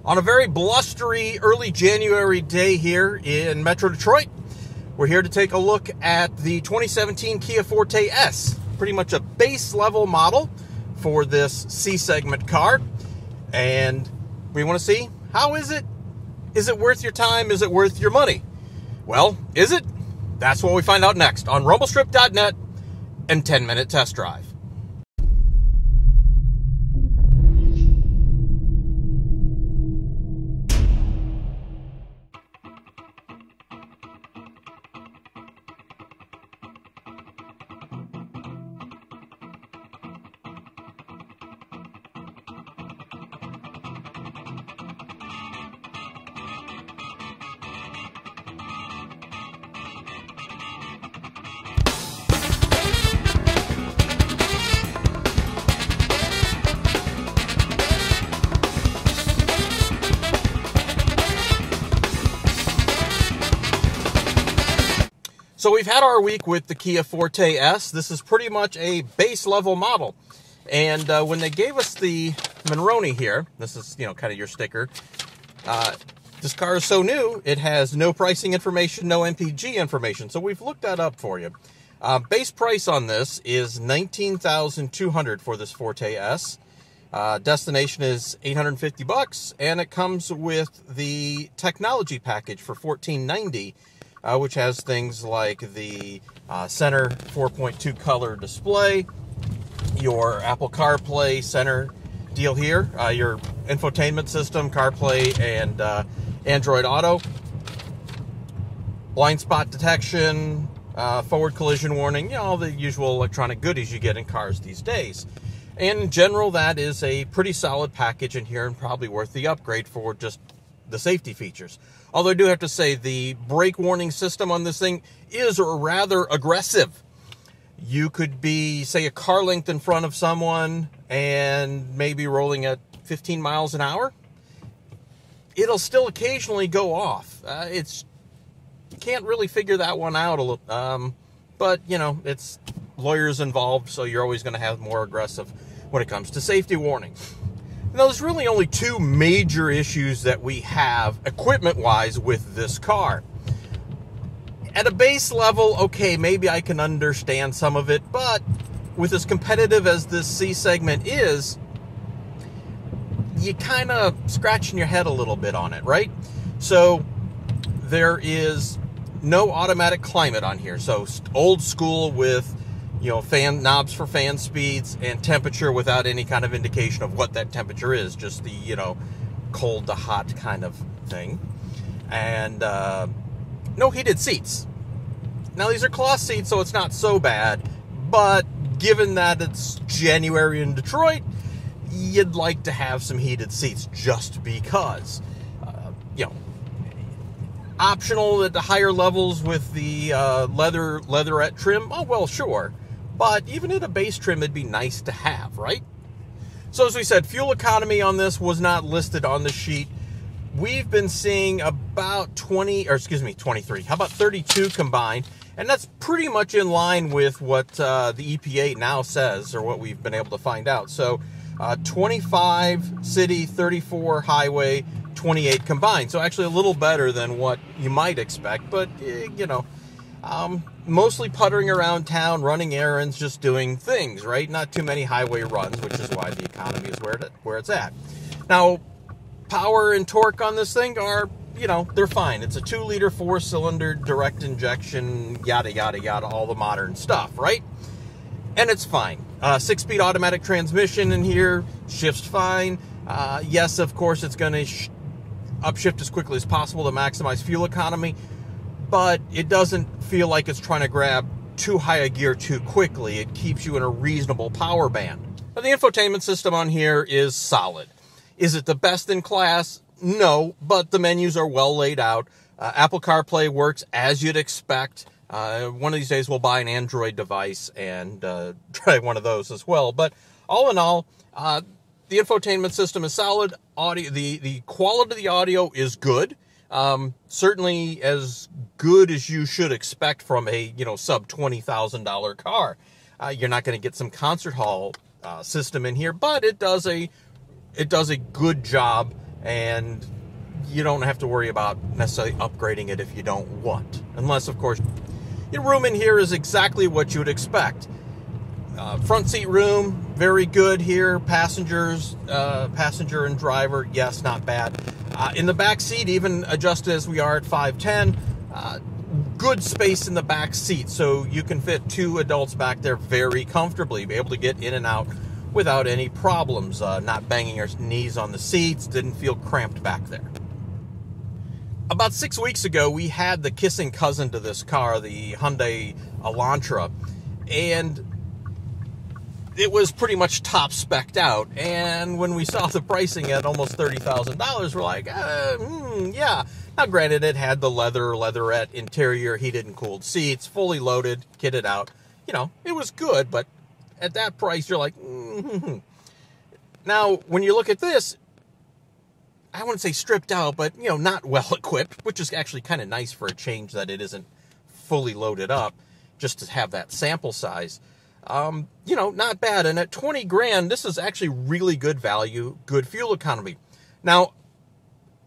On a very blustery early January day here in Metro Detroit, we're here to take a look at the 2017 Kia Forte S. Pretty much a base level model for this C-segment car. And we want to see, how is it? Is it worth your time? Is it worth your money? Well, is it? That's what we find out next on Rumblestrip.NET and 10-Minute Test Drive. So we've had our week with the Kia Forte S. This is pretty much a base level model. And when they gave us the Monroney here, this is, kind of your sticker. This car is so new, it has no pricing information, no MPG information. So we've looked that up for you. Base price on this is $19,200 for this Forte S. Destination is $850, and it comes with the technology package for $1,490. Which has things like the center 4.2 color display, your Apple CarPlay center deal here, your infotainment system, CarPlay, and Android Auto, blind spot detection, forward collision warning, all the usual electronic goodies you get in cars these days. And in general, that is a pretty solid package in here and probably worth the upgrade for just the safety features. Although I do have to say the brake warning system on this thing is rather aggressive. You could be, say, a car length in front of someone and maybe rolling at 15 miles an hour. It'll still occasionally go off. You can't really figure that one out. But, it's lawyers involved, so you're always going to have more aggressive when it comes to safety warning. Now, there's really only two major issues that we have equipment-wise with this car. At a base level, okay, maybe I can understand some of it, but with as competitive as this C segment is, you kind of scratching your head a little bit on it, right? So there is no automatic climate on here. So old school with fan knobs for fan speeds and temperature without any kind of indication of what that temperature is, just the, cold to hot kind of thing. And no heated seats. Now, these are cloth seats, so it's not so bad, but given that it's January in Detroit, you'd like to have some heated seats just because. Optional at the higher levels with the leatherette trim, oh, well, sure. But even at a base trim, it'd be nice to have, right? So as we said, fuel economy on this was not listed on the sheet. We've been seeing about 23. How about 32 combined? And that's pretty much in line with what the EPA now says, or what we've been able to find out. So 25 city, 34 highway, 28 combined. So actually a little better than what you might expect, but mostly puttering around town, running errands, just doing things, right? Not too many highway runs, which is why the economy is where it's at. Now, power and torque on this thing are, they're fine. It's a 2-liter 4-cylinder direct injection, yada, yada, yada, all the modern stuff, right? And it's fine. 6-speed automatic transmission in here, shifts fine. Yes, of course, it's going to upshift as quickly as possible to maximize fuel economy, but it doesn't feel like it's trying to grab too high a gear too quickly. It keeps you in a reasonable power band. Now, the infotainment system on here is solid. Is it the best in class? No, but the menus are well laid out. Apple CarPlay works as you'd expect. One of these days we'll buy an Android device and try one of those as well. But all in all, the infotainment system is solid. The quality of the audio is good. Certainly as good as you should expect from a, sub $20,000 car. You're not going to get some concert hall system in here, but it does a good job and you don't have to worry about necessarily upgrading it if you don't want. Unless, of course, your room in here is exactly what you would expect. Front seat room, very good here. Passenger and driver, yes, not bad. In the back seat, even adjusted as we are at 5'10", good space in the back seat, so you can fit 2 adults back there very comfortably, be able to get in and out without any problems, not banging your knees on the seats, didn't feel cramped back there. About 6 weeks ago, we had the kissing cousin to this car, the Hyundai Elantra, and it was pretty much top spec'd out, and when we saw the pricing at almost $30,000, we're like, yeah. Now, granted, it had the leatherette interior, heated and cooled seats, fully loaded, kitted out. You know, it was good, but at that price, you're like, Now, when you look at this, I wouldn't say stripped out, but, you know, not well equipped, which is actually kind of nice for a change that it isn't fully loaded up, just to have that sample size. You know, not bad. And at 20 grand, this is actually really good value, good fuel economy. Now,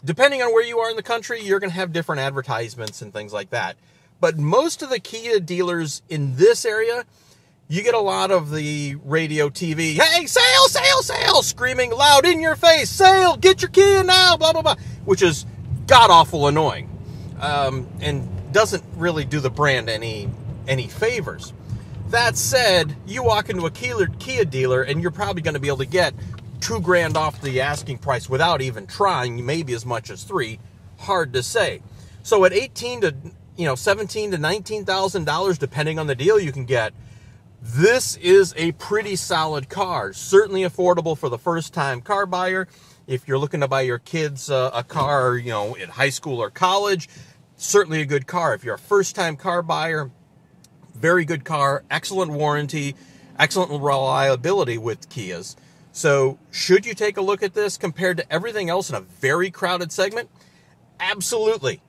depending on where you are in the country, you're going to have different advertisements and things like that. But most of the Kia dealers in this area, you get a lot of the radio, TV, hey, sale, sale, sale, screaming loud in your face, sale, get your Kia now, blah, blah, blah, which is god-awful annoying, and doesn't really do the brand any favors. That said, you walk into a Kia dealer and you're probably going to be able to get 2 grand off the asking price without even trying, maybe as much as 3. Hard to say. So at $17,000 to $19,000, depending on the deal you can get, this is a pretty solid car. Certainly affordable for the first-time car buyer. If you're looking to buy your kids a car, you know, in high school or college, certainly a good car. If you're a first-time car buyer, very good car, excellent warranty, excellent reliability with Kias. So should you take a look at this compared to everything else in a very crowded segment? Absolutely.